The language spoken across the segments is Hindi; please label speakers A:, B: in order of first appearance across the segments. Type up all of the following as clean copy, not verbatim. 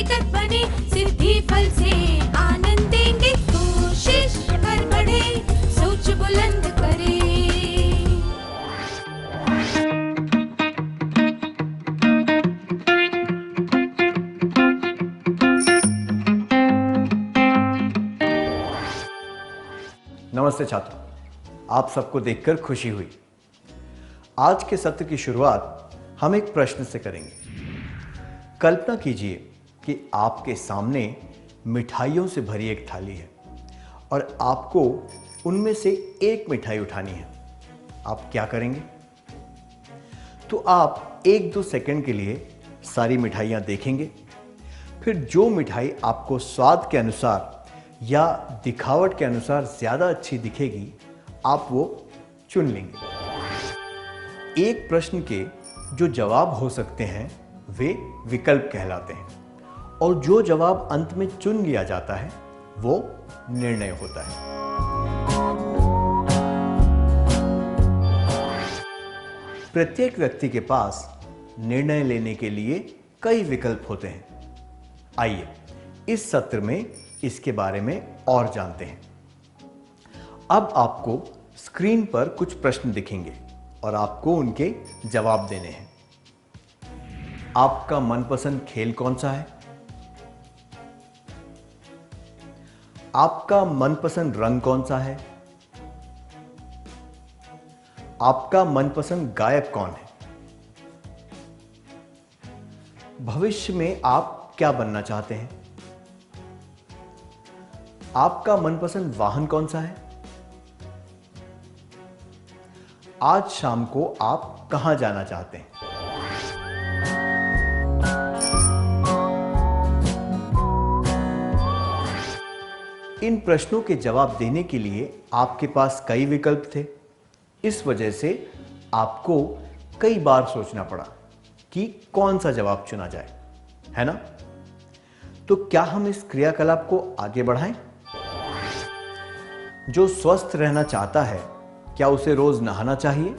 A: निकट बने, सिद्धि फल से आनंद देंगे। कोशिश कर बढ़े, सोच बुलंद करे।
B: नमस्ते छात्रों, आप सबको देखकर खुशी हुई। आज के सत्र की शुरुआत हम एक प्रश्न से करेंगे। कल्पना कीजिए कि आपके सामने मिठाइयों से भरी एक थाली है और आपको उनमें से एक मिठाई उठानी है। आप क्या करेंगे? तो आप 1-2 सेकंड के लिए सारी मिठाइयाँ देखेंगे, फिर जो मिठाई आपको स्वाद के अनुसार या दिखावट के अनुसार ज़्यादा अच्छी दिखेगी, आप वो चुन लेंगे। एक प्रश्न के जो जवाब हो सकते हैं वे विकल्प कहलाते हैं और जो जवाब अंत में चुन लिया जाता है वो निर्णय होता है। प्रत्येक व्यक्ति के पास निर्णय लेने के लिए कई विकल्प होते हैं। आइए इस सत्र में इसके बारे में और जानते हैं। अब आपको स्क्रीन पर कुछ प्रश्न दिखेंगे और आपको उनके जवाब देने हैं। आपका मनपसंद खेल कौन सा है? आपका मनपसंद रंग कौन सा है? आपका मनपसंद गायक कौन है? भविष्य में आप क्या बनना चाहते हैं? आपका मनपसंद वाहन कौन सा है? आज शाम को आप कहां जाना चाहते हैं? इन प्रश्नों के जवाब देने के लिए आपके पास कई विकल्प थे। इस वजह से आपको कई बार सोचना पड़ा कि कौन सा जवाब चुना जाए, है ना? तो क्या हम इस क्रियाकलाप को आगे बढ़ाएं? जो स्वस्थ रहना चाहता है, क्या उसे रोज नहाना चाहिए?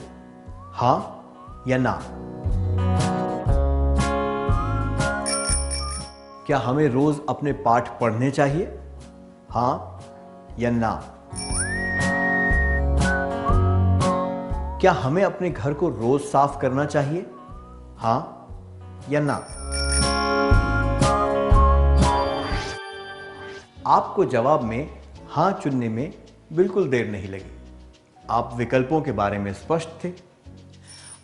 B: हाँ या ना? क्या हमें रोज अपने पाठ पढ़ने चाहिए? हाँ या ना? क्या हमें अपने घर को रोज साफ करना चाहिए? हाँ या ना? आपको जवाब में हाँ चुनने में बिल्कुल देर नहीं लगी। आप विकल्पों के बारे में स्पष्ट थे।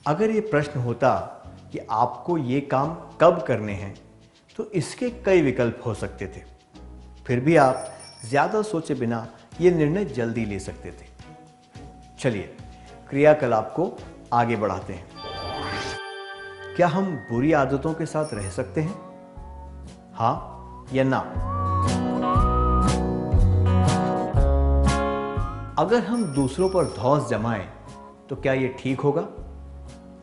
B: अगर ये प्रश्न होता कि आपको ये काम कब करने हैं, तो इसके कई विकल्प हो सकते थे। फिर भी आप ज़्यादा सोचे बिना ये निर्णय जल्दी ले सकते थे। चलिए क्रियाकलाप को आगे बढ़ाते हैं। क्या हम बुरी आदतों के साथ रह सकते हैं? हाँ या ना? अगर हम दूसरों पर धौंस जमाएं तो क्या यह ठीक होगा?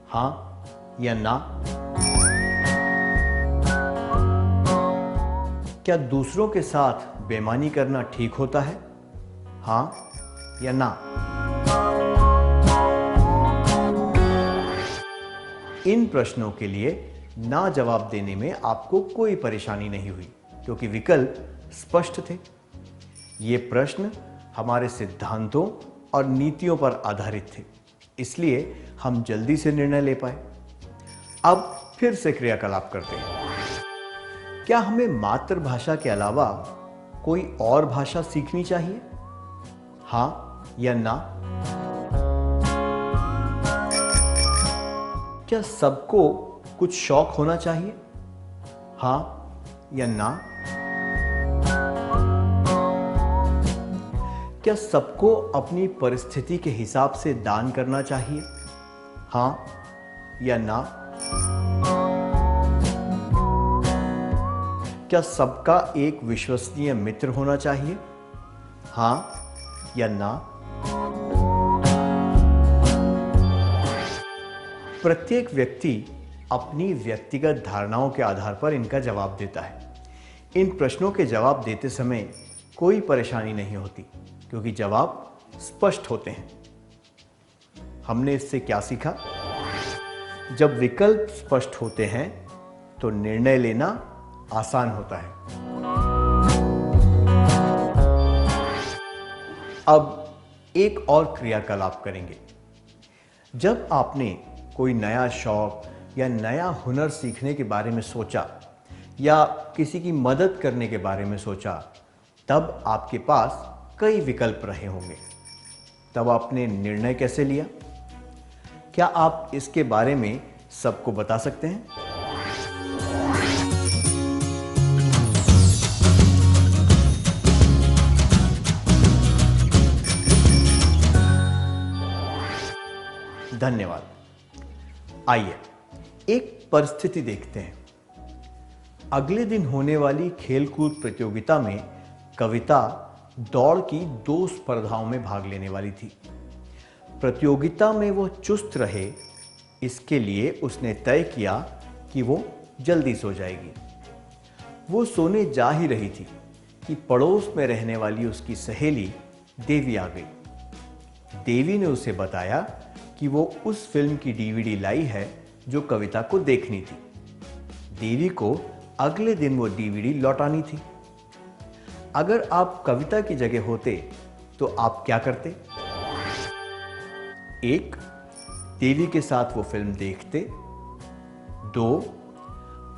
B: हाँ या ना? क्या दूसरों के साथ बेईमानी करना ठीक होता है? हाँ या ना? इन प्रश्नों के लिए ना जवाब देने में आपको कोई परेशानी नहीं हुई, क्योंकि विकल्प स्पष्ट थे। ये प्रश्न हमारे सिद्धांतों और नीतियों पर आधारित थे, इसलिए हम जल्दी से निर्णय ले पाए। अब फिर से क्रियाकलाप करते हैं। क्या हमें मातृभाषा के अलावा कोई और भाषा सीखनी चाहिए? हाँ या ना? क्या सबको कुछ शौक होना चाहिए? हाँ या ना? क्या सबको अपनी परिस्थिति के हिसाब से दान करना चाहिए? हाँ या ना? क्या सबका एक विश्वसनीय मित्र होना चाहिए? हाँ या ना? प्रत्येक व्यक्ति अपनी व्यक्तिगत धारणाओं के आधार पर इनका जवाब देता है। इन प्रश्नों के जवाब देते समय कोई परेशानी नहीं होती, क्योंकि जवाब स्पष्ट होते हैं। हमने इससे क्या सीखा? जब विकल्प स्पष्ट होते हैं तो निर्णय लेना आसान होता है। अब एक और क्रियाकलाप करेंगे। जब आपने कोई नया शौक या नया हुनर सीखने के बारे में सोचा या किसी की मदद करने के बारे में सोचा, तब आपके पास कई विकल्प रहे होंगे। तब आपने निर्णय कैसे लिया? क्या आप इसके बारे में सबको बता सकते हैं? धन्यवाद। आइए एक परिस्थिति देखते हैं। अगले दिन होने वाली खेलकूद प्रतियोगिता में कविता दौड़ की 2 स्पर्धाओं में भाग लेने वाली थी। प्रतियोगिता में वो चुस्त रहे, इसके लिए उसने तय किया कि वो जल्दी सो जाएगी। वो सोने जा ही रही थी कि पड़ोस में रहने वाली उसकी सहेली देवी आ गई। देवी ने उसे बताया कि वो उस फिल्म की डीवीडी लाई है जो कविता को देखनी थी। देवी को अगले दिन वो डीवीडी लौटानी थी। अगर आप कविता की जगह होते तो आप क्या करते? 1. देवी के साथ वो फिल्म देखते। 2.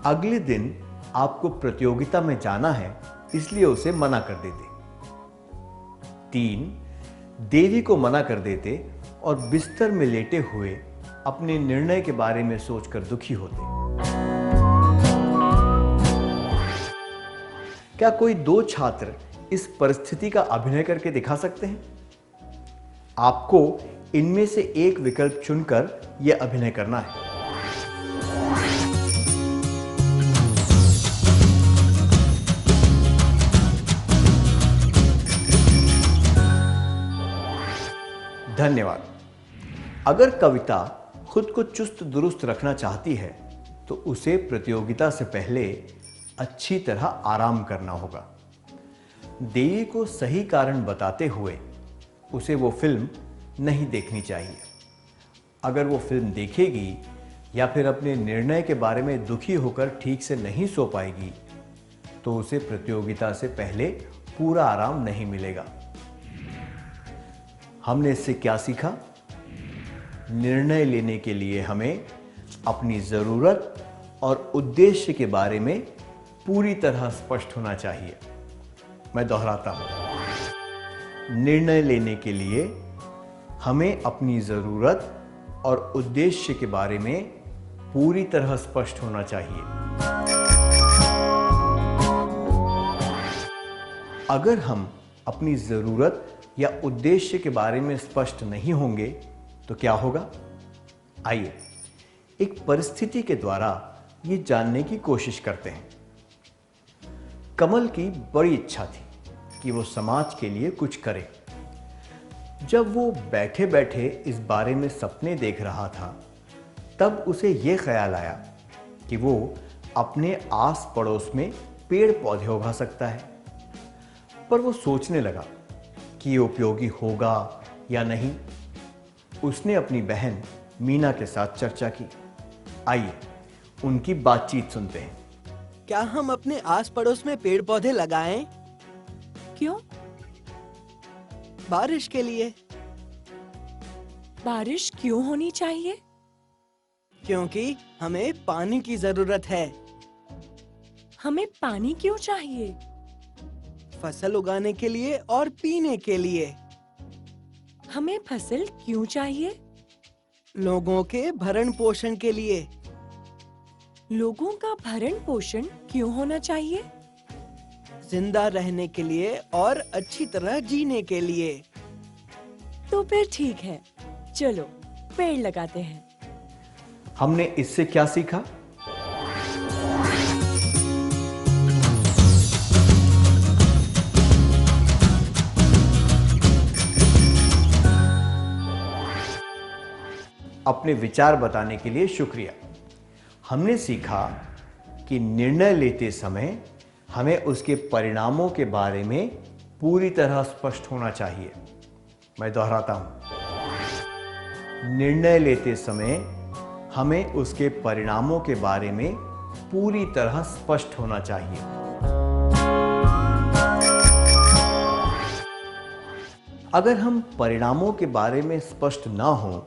B: अगले दिन आपको प्रतियोगिता में जाना है इसलिए उसे मना कर देते। 3. देवी को मना कर देते और बिस्तर में लेटे हुए अपने निर्णय के बारे में सोचकर दुखी होते। क्या कोई 2 छात्र इस परिस्थिति का अभिनय करके दिखा सकते हैं? आपको इनमें से एक विकल्प चुनकर यह अभिनय करना है। धन्यवाद। अगर कविता खुद को चुस्त दुरुस्त रखना चाहती है तो उसे प्रतियोगिता से पहले अच्छी तरह आराम करना होगा। देवी को सही कारण बताते हुए उसे वो फिल्म नहीं देखनी चाहिए। अगर वो फिल्म देखेगी या फिर अपने निर्णय के बारे में दुखी होकर ठीक से नहीं सो पाएगी तो उसे प्रतियोगिता से पहले पूरा आराम नहीं मिलेगा। हमने इससे क्या सीखा? निर्णय लेने के लिए हमें अपनी ज़रूरत और उद्देश्य के बारे में पूरी तरह स्पष्ट होना चाहिए। मैं दोहराता हूं, निर्णय लेने के लिए हमें अपनी ज़रूरत और उद्देश्य के बारे में पूरी तरह स्पष्ट होना चाहिए। अगर हम अपनी ज़रूरत या उद्देश्य के बारे में स्पष्ट नहीं होंगे तो क्या होगा? आइए एक परिस्थिति के द्वारा ये जानने की कोशिश करते हैं। कमल की बड़ी इच्छा थी कि वो समाज के लिए कुछ करे। जब वो बैठे बैठे इस बारे में सपने देख रहा था तब उसे ये ख्याल आया कि वो अपने आस पड़ोस में पेड़ पौधे उगा सकता है। पर वो सोचने लगा कि ये उपयोगी होगा या नहीं। उसने अपनी बहन मीना के साथ चर्चा की। आइए उनकी बातचीत सुनते हैं।
C: क्या हम अपने आस पड़ोस में पेड़ पौधे लगाएं?
D: क्यों?
C: बारिश के लिए।
D: बारिश क्यों होनी चाहिए?
C: क्योंकि हमें पानी की जरूरत है।
D: हमें पानी क्यों चाहिए?
C: फसल उगाने के लिए और पीने के लिए।
D: हमें फसल क्यों चाहिए?
C: लोगों के भरण पोषण के लिए।
D: लोगों का भरण पोषण क्यों होना चाहिए?
C: जिंदा रहने के लिए और अच्छी तरह जीने के लिए।
D: तो फिर ठीक है, चलो पेड़ लगाते हैं।
B: हमने इससे क्या सीखा? अपने विचार बताने के लिए शुक्रिया। हमने सीखा कि निर्णय लेते समय हमें उसके परिणामों के बारे में पूरी तरह स्पष्ट होना चाहिए। मैं दोहराता हूं, निर्णय लेते समय हमें उसके परिणामों के बारे में पूरी तरह स्पष्ट होना चाहिए। अगर हम परिणामों के बारे में स्पष्ट ना हों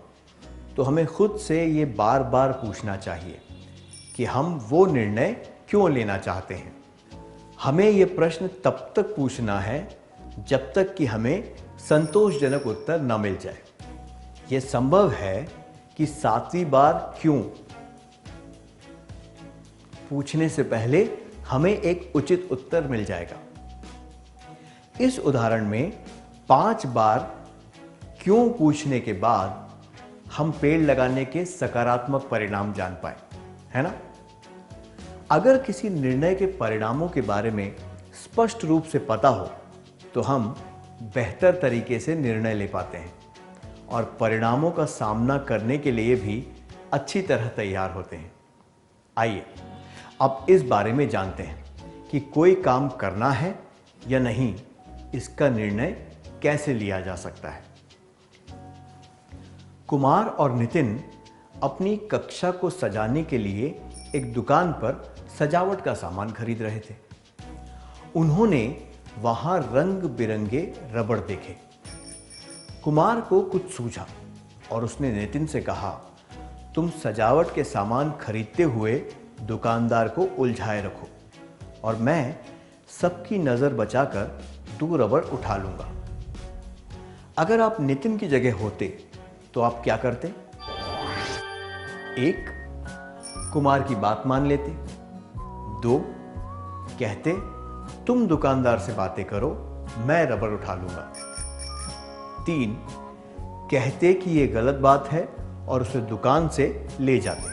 B: तो हमें खुद से ये बार बार पूछना चाहिए कि हम वो निर्णय क्यों लेना चाहते हैं। हमें ये प्रश्न तब तक पूछना है जब तक कि हमें संतोषजनक उत्तर न मिल जाए। यह संभव है कि 7वीं बार क्यों पूछने से पहले हमें एक उचित उत्तर मिल जाएगा। इस उदाहरण में 5 बार क्यों पूछने के बाद हम पेड़ लगाने के सकारात्मक परिणाम जान पाए, है ना? अगर किसी निर्णय के परिणामों के बारे में स्पष्ट रूप से पता हो तो हम बेहतर तरीके से निर्णय ले पाते हैं और परिणामों का सामना करने के लिए भी अच्छी तरह तैयार होते हैं। आइए अब इस बारे में जानते हैं कि कोई काम करना है या नहीं, इसका निर्णय कैसे लिया जा सकता है। कुमार और नितिन अपनी कक्षा को सजाने के लिए एक दुकान पर सजावट का सामान खरीद रहे थे। उन्होंने वहां रंग बिरंगे रबड़ देखे। कुमार को कुछ सूझा और उसने नितिन से कहा, तुम सजावट के सामान खरीदते हुए दुकानदार को उलझाए रखो और मैं सबकी नजर बचाकर 2 रबड़ उठा लूंगा। अगर आप नितिन की जगह होते तो आप क्या करते? 1. कुमार की बात मान लेते। 2. कहते, तुम दुकानदार से बातें करो, मैं रबड़ उठा लूंगा। 3. कहते कि यह गलत बात है और उसे दुकान से ले जाते।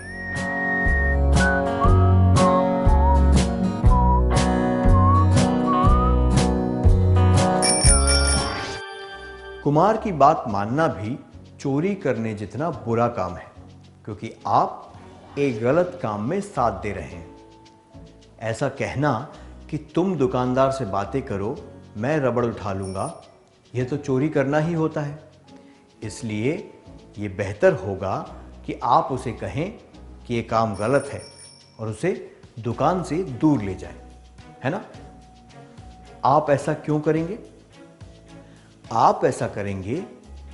B: कुमार की बात मानना भी चोरी करने जितना बुरा काम है, क्योंकि आप एक गलत काम में साथ दे रहे हैं। ऐसा कहना कि तुम दुकानदार से बातें करो, मैं रबड़ उठा लूंगा, यह तो चोरी करना ही होता है। इसलिए ये बेहतर होगा कि आप उसे कहें कि यह काम गलत है और उसे दुकान से दूर ले जाएं, है ना? आप ऐसा क्यों करेंगे? आप ऐसा करेंगे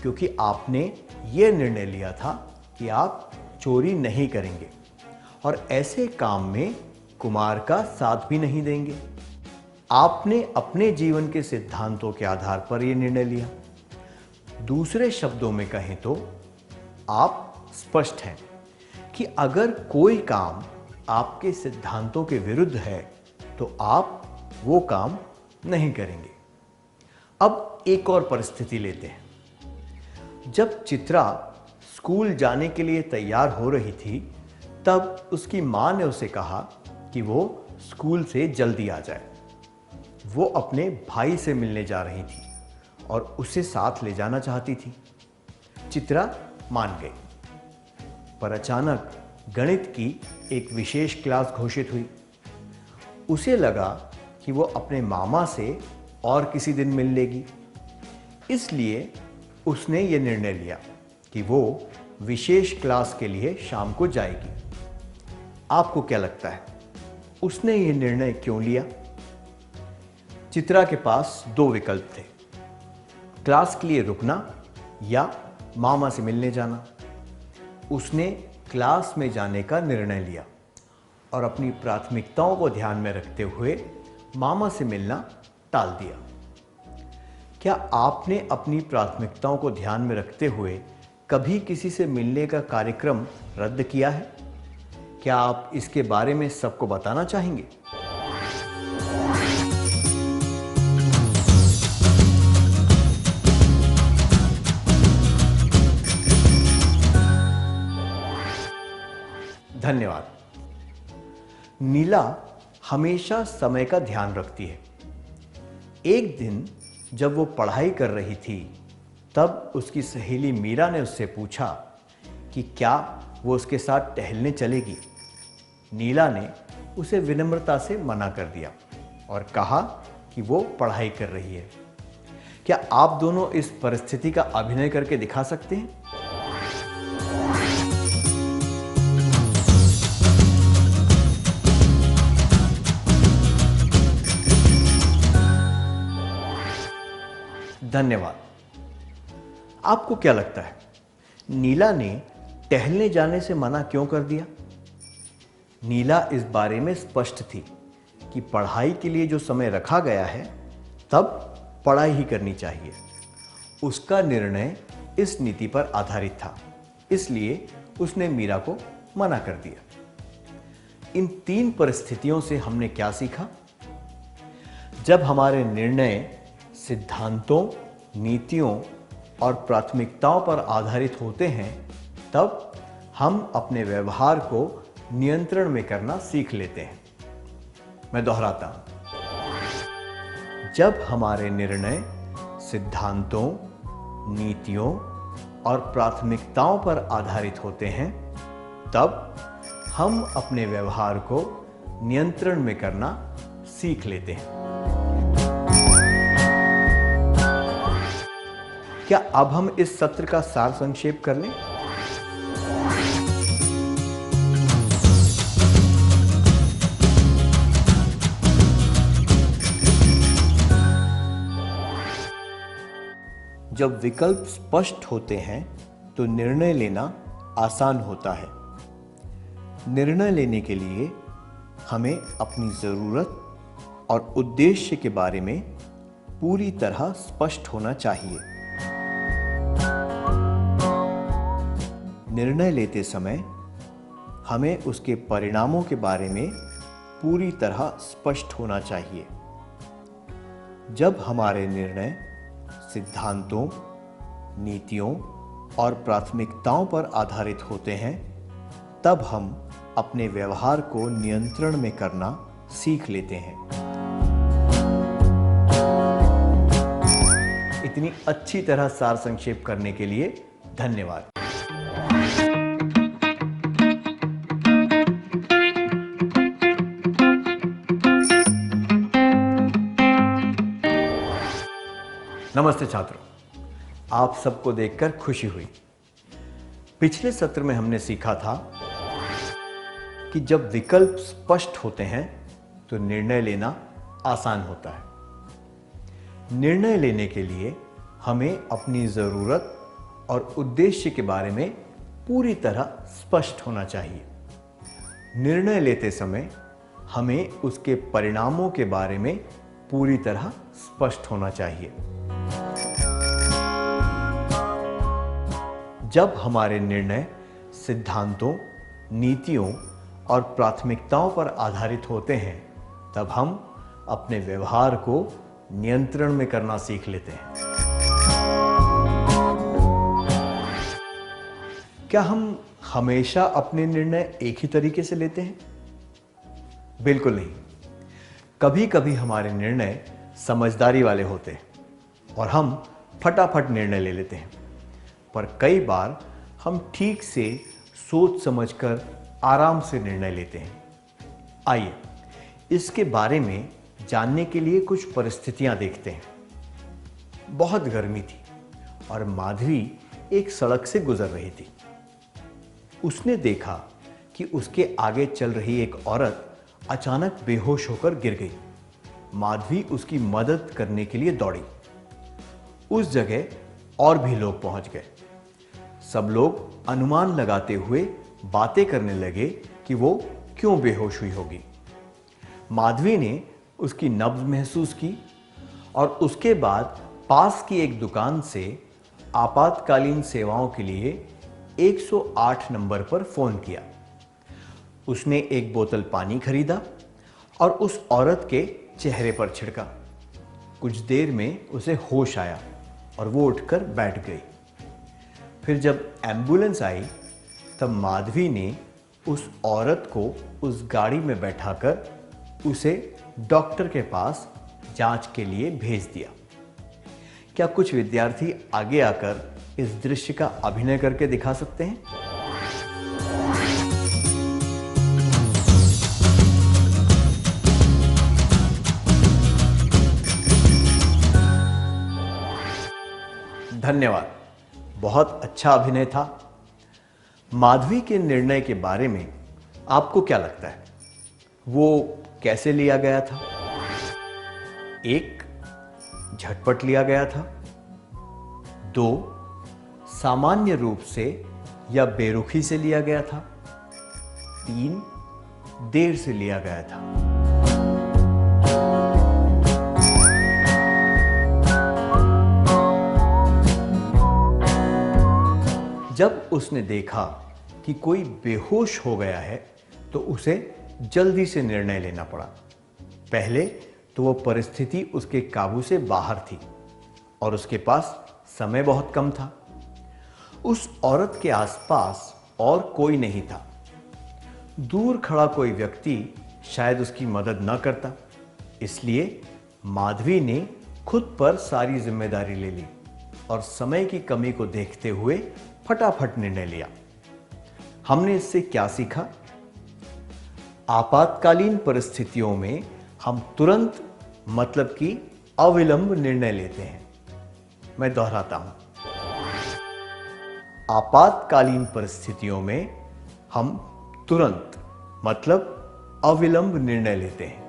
B: क्योंकि आपने यह निर्णय लिया था कि आप चोरी नहीं करेंगे और ऐसे काम में कुमार का साथ भी नहीं देंगे। आपने अपने जीवन के सिद्धांतों के आधार पर यह निर्णय लिया। दूसरे शब्दों में कहें तो आप स्पष्ट हैं कि अगर कोई काम आपके सिद्धांतों के विरुद्ध है तो आप वो काम नहीं करेंगे। अब एक और परिस्थिति लेते हैं। जब चित्रा स्कूल जाने के लिए तैयार हो रही थी, तब उसकी मां ने उसे कहा कि वो स्कूल से जल्दी आ जाए। वो अपने भाई से मिलने जा रही थी और उसे साथ ले जाना चाहती थी। चित्रा मान गई, पर अचानक गणित की एक विशेष क्लास घोषित हुई। उसे लगा कि वो अपने मामा से और किसी दिन मिल लेगी, इसलिए उसने ये निर्णय लिया कि वो विशेष क्लास के लिए शाम को जाएगी। आपको क्या लगता है, उसने ये निर्णय क्यों लिया? चित्रा के पास 2 विकल्प थे, क्लास के लिए रुकना या मामा से मिलने जाना। उसने क्लास में जाने का निर्णय लिया और अपनी प्राथमिकताओं को ध्यान में रखते हुए मामा से मिलना टाल दिया। क्या आपने अपनी प्राथमिकताओं को ध्यान में रखते हुए कभी किसी से मिलने का कार्यक्रम रद्द किया है? क्या आप इसके बारे में सबको बताना चाहेंगे? धन्यवाद। नीला हमेशा समय का ध्यान रखती है। एक दिन जब वो पढ़ाई कर रही थी, तब उसकी सहेली मीरा ने उससे पूछा कि क्या वो उसके साथ टहलने चलेगी। नीला ने उसे विनम्रता से मना कर दिया और कहा कि वो पढ़ाई कर रही है। क्या आप दोनों इस परिस्थिति का अभिनय करके दिखा सकते हैं? धन्यवाद। आपको क्या लगता है, नीला ने टहलने जाने से मना क्यों कर दिया? नीला इस बारे में स्पष्ट थी कि पढ़ाई के लिए जो समय रखा गया है तब पढ़ाई ही करनी चाहिए। उसका निर्णय इस नीति पर आधारित था, इसलिए उसने मीरा को मना कर दिया। इन 3 परिस्थितियों से हमने क्या सीखा? जब हमारे निर्णय सिद्धांतों, नीतियों और प्राथमिकताओं पर आधारित होते हैं, तब हम अपने व्यवहार को नियंत्रण में करना सीख लेते हैं। मैं दोहराता हूं, जब हमारे निर्णय सिद्धांतों, नीतियों और प्राथमिकताओं पर आधारित होते हैं, तब हम अपने व्यवहार को नियंत्रण में करना सीख लेते हैं। क्या अब हम इस सत्र का सार संक्षेप कर लें? जब विकल्प स्पष्ट होते हैं तो निर्णय लेना आसान होता है। निर्णय लेने के लिए हमें अपनी जरूरत और उद्देश्य के बारे में पूरी तरह स्पष्ट होना चाहिए। निर्णय लेते समय हमें उसके परिणामों के बारे में पूरी तरह स्पष्ट होना चाहिए। जब हमारे निर्णय सिद्धांतों, नीतियों और प्राथमिकताओं पर आधारित होते हैं, तब हम अपने व्यवहार को नियंत्रण में करना सीख लेते हैं। इतनी अच्छी तरह सार संक्षेप करने के लिए धन्यवाद। नमस्ते छात्रों, आप सबको देखकर खुशी हुई। पिछले सत्र में हमने सीखा था कि जब विकल्प स्पष्ट होते हैं तो निर्णय लेना आसान होता है। निर्णय लेने के लिए हमें अपनी जरूरत और उद्देश्य के बारे में पूरी तरह स्पष्ट होना चाहिए। निर्णय लेते समय हमें उसके परिणामों के बारे में पूरी तरह स्पष्ट होना चाहिए। जब हमारे निर्णय सिद्धांतों, नीतियों और प्राथमिकताओं पर आधारित होते हैं, तब हम अपने व्यवहार को नियंत्रण में करना सीख लेते हैं। क्या हम हमेशा अपने निर्णय एक ही तरीके से लेते हैं? बिल्कुल नहीं। कभी कभी हमारे निर्णय समझदारी वाले होते हैं और हम फटाफट निर्णय ले लेते हैं, पर कई बार हम ठीक से सोच समझकर आराम से निर्णय लेते हैं। आइए इसके बारे में जानने के लिए कुछ परिस्थितियां देखते हैं। बहुत गर्मी थी और माधवी एक सड़क से गुजर रही थी। उसने देखा कि उसके आगे चल रही एक औरत अचानक बेहोश होकर गिर गई। माधवी उसकी मदद करने के लिए दौड़ी। उस जगह और भी लोग पहुंच गए। सब लोग अनुमान लगाते हुए बातें करने लगे कि वो क्यों बेहोश हुई होगी। माधवी ने उसकी नब्ज महसूस की और उसके बाद पास की एक दुकान से आपातकालीन सेवाओं के लिए 108 नंबर पर फोन किया। उसने एक बोतल पानी खरीदा और उस औरत के चेहरे पर छिड़का। कुछ देर में उसे होश आया और वो उठकर बैठ गई। फिर जब एम्बुलेंस आई तब माधवी ने उस औरत को उस गाड़ी में बैठाकर उसे डॉक्टर के पास जांच के लिए भेज दिया। क्या कुछ विद्यार्थी आगे आकर इस दृश्य का अभिनय करके दिखा सकते हैं? धन्यवाद, बहुत अच्छा अभिनय था। माधवी के निर्णय के बारे में आपको क्या लगता है, वो कैसे लिया गया था? एक, झटपट लिया गया था, 2 सामान्य रूप से या बेरुखी से लिया गया था। 3 देर से लिया गया था। जब उसने देखा कि कोई बेहोश हो गया है तो उसे जल्दी से निर्णय लेना पड़ा। पहले तो वो परिस्थिति उसके काबू से बाहर थी और उसके पास समय बहुत कम था। उस औरत के आसपास और कोई नहीं था। दूर खड़ा कोई व्यक्ति शायद उसकी मदद न करता। इसलिए माधवी ने खुद पर सारी जिम्मेदारी ले ली और समय की कमी को देखते हुए फटाफट निर्णय लिया। हमने इससे क्या सीखा? आपातकालीन परिस्थितियों में हम तुरंत मतलब कि अविलंब निर्णय लेते हैं। मैं दोहराता हूं, आपातकालीन परिस्थितियों में हम तुरंत मतलब अविलंब निर्णय लेते हैं।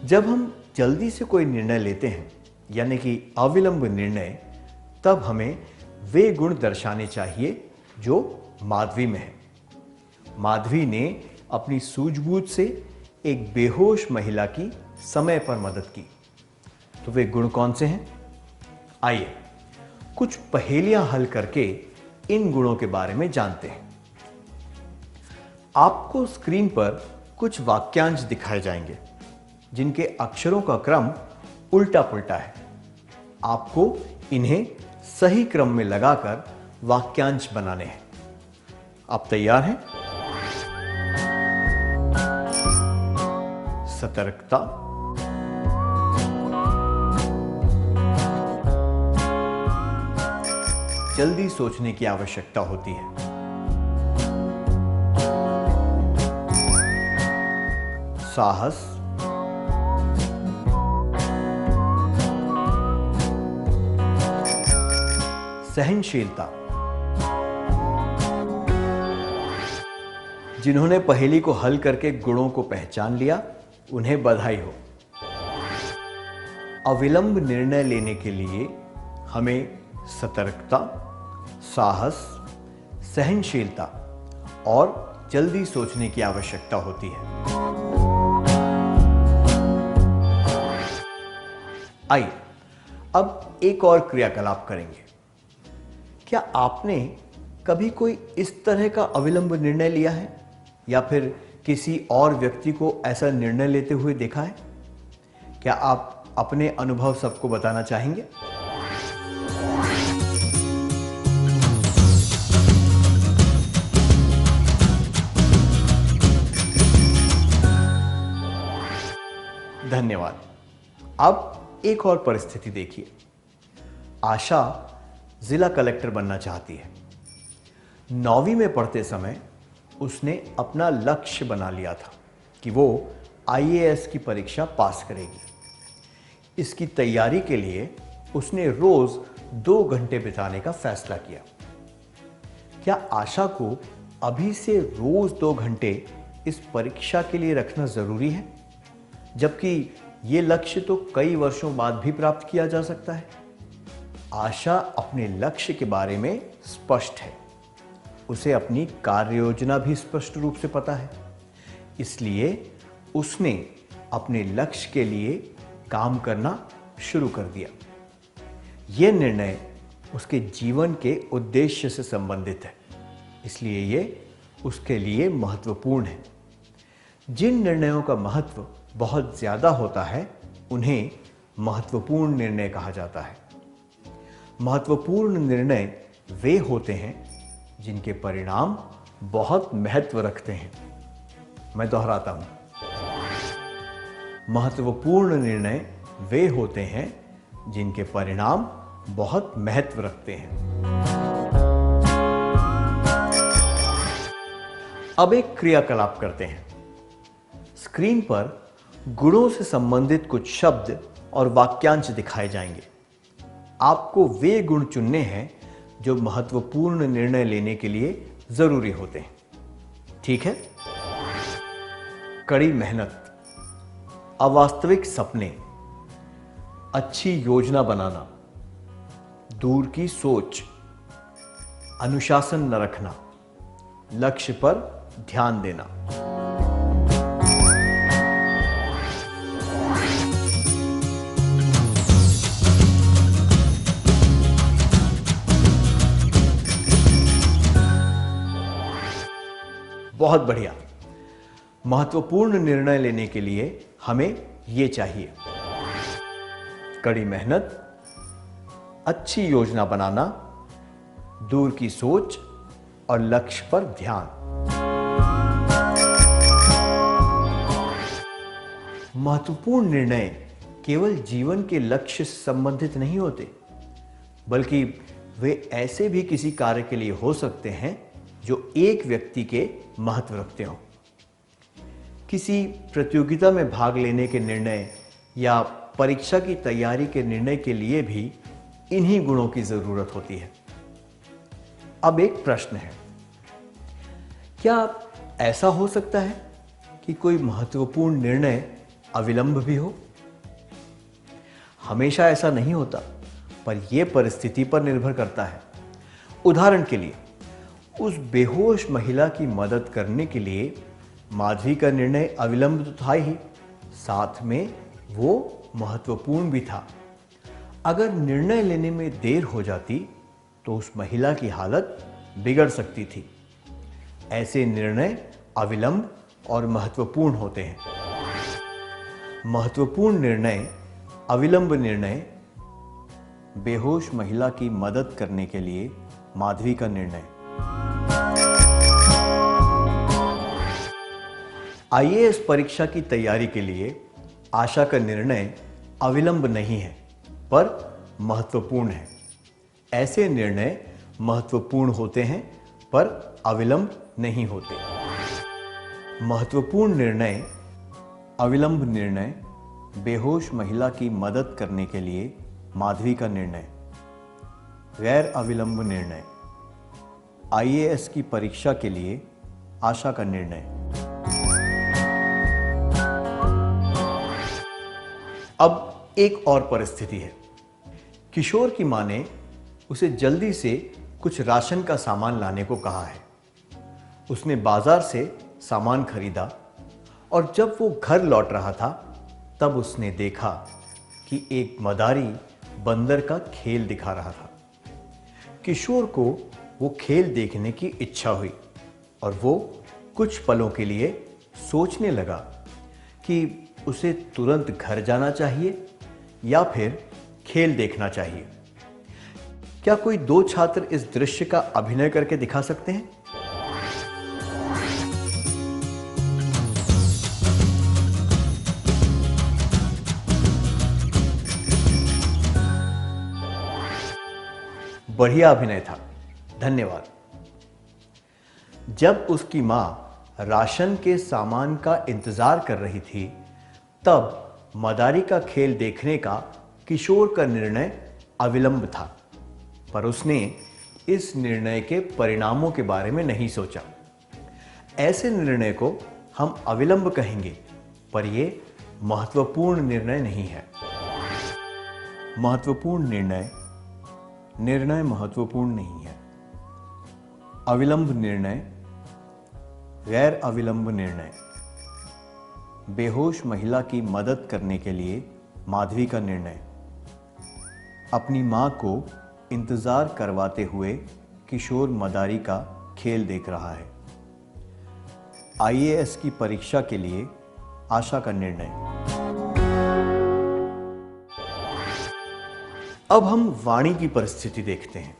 B: जब हम जल्दी से कोई निर्णय लेते हैं यानी कि अविलंब निर्णय, तब हमें वे गुण दर्शाने चाहिए जो माधवी में है। माधवी ने अपनी सूझबूझ से एक बेहोश महिला की समय पर मदद की। तो वे गुण कौन से हैं? आइए कुछ पहेलियां हल करके इन गुणों के बारे में जानते हैं। आपको स्क्रीन पर कुछ वाक्यांश दिखाए जाएंगे जिनके अक्षरों का क्रम उल्टा पुल्टा है। आपको इन्हें सही क्रम में लगाकर वाक्यांश बनाने हैं। आप तैयार हैं? सतर्कता, जल्दी सोचने की आवश्यकता होती है। साहस, सहनशीलता। जिन्होंने पहेली को हल करके गुणों को पहचान लिया, उन्हें बधाई हो। अविलंब निर्णय लेने के लिए हमें सतर्कता, साहस, सहनशीलता और जल्दी सोचने की आवश्यकता होती है। आइए अब एक और क्रियाकलाप करेंगे। क्या आपने कभी कोई इस तरह का अविलंब निर्णय लिया है या फिर किसी और व्यक्ति को ऐसा निर्णय लेते हुए देखा है? क्या आप अपने अनुभव सबको बताना चाहेंगे? धन्यवाद। अब एक और परिस्थिति देखिए। आशा जिला कलेक्टर बनना चाहती है। 9वीं में पढ़ते समय उसने अपना लक्ष्य बना लिया था कि वो IAS की परीक्षा पास करेगी। इसकी तैयारी के लिए उसने रोज 2 घंटे बिताने का फैसला किया। क्या आशा को अभी से रोज 2 घंटे इस परीक्षा के लिए रखना जरूरी है, जबकि ये लक्ष्य तो कई वर्षों बाद भी प्राप्त किया जा सकता है? आशा अपने लक्ष्य के बारे में स्पष्ट है। उसे अपनी कार्य योजना भी स्पष्ट रूप से पता है। इसलिए उसने अपने लक्ष्य के लिए काम करना शुरू कर दिया। यह निर्णय उसके जीवन के उद्देश्य से संबंधित है, इसलिए यह उसके लिए महत्वपूर्ण है। जिन निर्णयों का महत्व बहुत ज्यादा होता है, उन्हें महत्वपूर्ण निर्णय कहा जाता है। महत्वपूर्ण निर्णय वे होते हैं जिनके परिणाम बहुत महत्व रखते हैं। मैं दोहराता हूं, महत्वपूर्ण निर्णय वे होते हैं जिनके परिणाम बहुत महत्व रखते हैं। अब एक क्रियाकलाप करते हैं। स्क्रीन पर गुणों से संबंधित कुछ शब्द और वाक्यांश दिखाए जाएंगे। आपको वे गुण चुनने हैं जो महत्वपूर्ण निर्णय लेने के लिए जरूरी होते हैं। ठीक है? कड़ी मेहनत, अवास्तविक सपने, अच्छी योजना बनाना, दूर की सोच, अनुशासन न रखना, लक्ष्य पर ध्यान देना। बहुत बढ़िया। महत्वपूर्ण निर्णय लेने के लिए हमें ये चाहिए: कड़ी मेहनत, अच्छी योजना बनाना, दूर की सोच और लक्ष्य पर ध्यान। महत्वपूर्ण निर्णय केवल जीवन के लक्ष्य से संबंधित नहीं होते, बल्कि वे ऐसे भी किसी कार्य के लिए हो सकते हैं जो एक व्यक्ति के महत्व रखते हों। किसी प्रतियोगिता में भाग लेने के निर्णय या परीक्षा की तैयारी के निर्णय के लिए भी इन्हीं गुणों की जरूरत होती है। अब एक प्रश्न है, क्या ऐसा हो सकता है कि कोई महत्वपूर्ण निर्णय अविलंब भी हो? हमेशा ऐसा नहीं होता, पर यह परिस्थिति पर निर्भर करता है। उदाहरण के लिए, उस बेहोश महिला की मदद करने के लिए माधवी का निर्णय अविलंब तो था ही, साथ में वो महत्वपूर्ण भी था। अगर निर्णय लेने में देर हो जाती तो उस महिला की हालत बिगड़ सकती थी। ऐसे निर्णय अविलंब और महत्वपूर्ण होते हैं। महत्वपूर्ण निर्णय, अविलंब निर्णय, बेहोश महिला की मदद करने के लिए माधवी का निर्णय। आईएएस परीक्षा की तैयारी के लिए आशा का निर्णय अविलंब नहीं है, पर महत्वपूर्ण है। ऐसे निर्णय महत्वपूर्ण होते हैं, पर अविलंब नहीं होते। महत्वपूर्ण निर्णय, अविलंब निर्णय, बेहोश महिला की मदद करने के लिए माधवी का निर्णय। गैर अविलंब निर्णय, आईएएस की परीक्षा के लिए आशा का निर्णय। अब एक और परिस्थिति है। किशोर की मां ने उसे जल्दी से कुछ राशन का सामान लाने को कहा है। उसने बाजार से सामान खरीदा और जब वो घर लौट रहा था, तब उसने देखा कि एक मदारी बंदर का खेल दिखा रहा था। किशोर को वो खेल देखने की इच्छा हुई और वो कुछ पलों के लिए सोचने लगा कि उसे तुरंत घर जाना चाहिए या फिर खेल देखना चाहिए। क्या कोई दो छात्र इस दृश्य का अभिनय करके दिखा सकते हैं? बढ़िया अभिनय था, धन्यवाद। जब उसकी मां राशन के सामान का इंतजार कर रही थी, तब मदारी का खेल देखने का किशोर का निर्णय अविलंब था, पर उसने इस निर्णय के परिणामों के बारे में नहीं सोचा। ऐसे निर्णय को हम अविलंब कहेंगे, पर यह महत्वपूर्ण निर्णय नहीं है। महत्वपूर्ण निर्णय, निर्णय महत्वपूर्ण नहीं है। अविलंब निर्णय, गैर अविलंब निर्णय, बेहोश महिला की मदद करने के लिए माधवी का निर्णय। अपनी मां को इंतजार करवाते हुए किशोर मदारी का खेल देख रहा है। आईएएस की परीक्षा के लिए आशा का निर्णय। अब हम वाणी की परिस्थिति देखते हैं।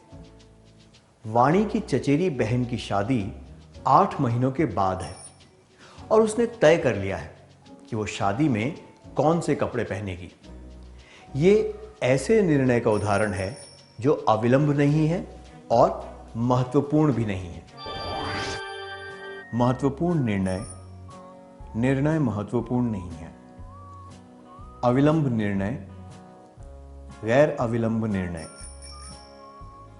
B: वाणी की चचेरी बहन की शादी 8 महीनों के बाद है और उसने तय कर लिया है कि वो शादी में कौन से कपड़े पहनेगी। ये ऐसे निर्णय का उदाहरण है जो अविलंब नहीं है और महत्वपूर्ण भी नहीं है। महत्वपूर्ण निर्णय, निर्णय महत्वपूर्ण नहीं है। अविलंब निर्णय, गैर अविलंब निर्णय,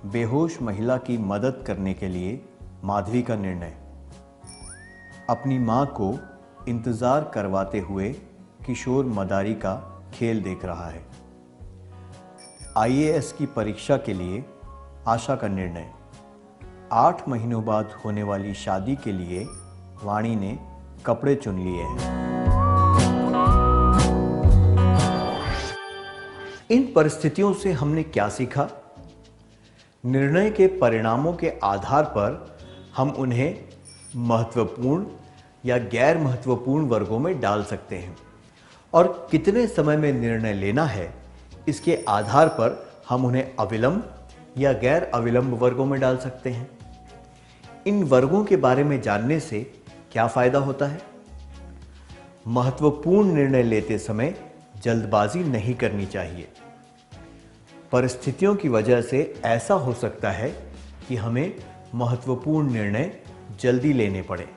B: बेहोश महिला की मदद करने के लिए माधवी का निर्णय। अपनी मां को इंतजार करवाते हुए किशोर मदारी का खेल देख रहा है। आईएएस की परीक्षा के लिए आशा का निर्णय। 8 महीनों बाद होने वाली शादी के लिए वाणी ने कपड़े चुन लिए हैं। इन परिस्थितियों से हमने क्या सीखा? निर्णय के परिणामों के आधार पर हम उन्हें महत्वपूर्ण या गैर महत्वपूर्ण वर्गों में डाल सकते हैं और कितने समय में निर्णय लेना है इसके आधार पर हम उन्हें अविलंब या गैर अविलंब वर्गों में डाल सकते हैं। इन वर्गों के बारे में जानने से क्या फायदा होता है? महत्वपूर्ण निर्णय लेते समय जल्दबाजी नहीं करनी चाहिए। परिस्थितियों की वजह से ऐसा हो सकता है कि हमें महत्वपूर्ण निर्णय जल्दी लेने पड़े।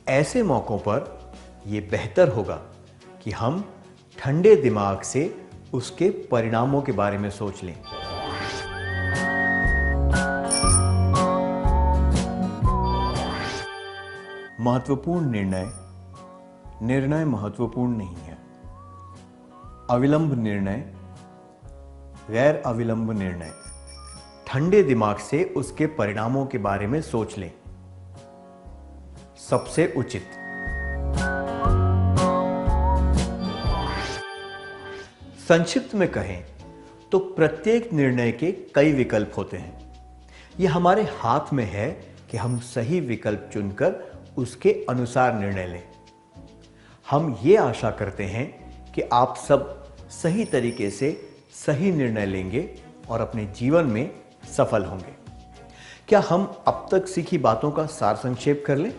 B: ऐसे मौकों पर यह बेहतर होगा कि हम ठंडे दिमाग से उसके परिणामों के बारे में सोच लें। महत्वपूर्ण निर्णय महत्वपूर्ण नहीं है। अविलंब निर्णय, गैर अविलंब निर्णय, ठंडे दिमाग से उसके परिणामों के बारे में सोच लें। सबसे उचित। संक्षिप्त में कहें तो प्रत्येक निर्णय के कई विकल्प होते हैं। यह हमारे हाथ में है कि हम सही विकल्प चुनकर उसके अनुसार निर्णय लें। हम ये आशा करते हैं कि आप सब सही तरीके से सही निर्णय लेंगे और अपने जीवन में सफल होंगे। क्या हम अब तक सीखी बातों का सार संक्षेप कर लें?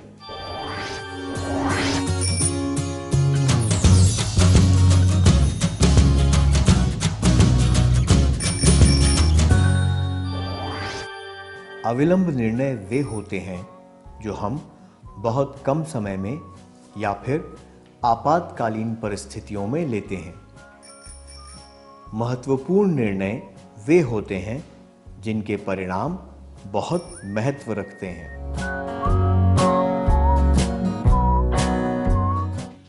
B: अविलंब निर्णय वे होते हैं जो हम बहुत कम समय में या फिर आपातकालीन परिस्थितियों में लेते हैं। महत्वपूर्ण निर्णय वे होते हैं जिनके परिणाम बहुत महत्व रखते हैं।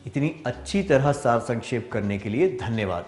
B: इतनी अच्छी तरह सार संक्षेप करने के लिए धन्यवाद।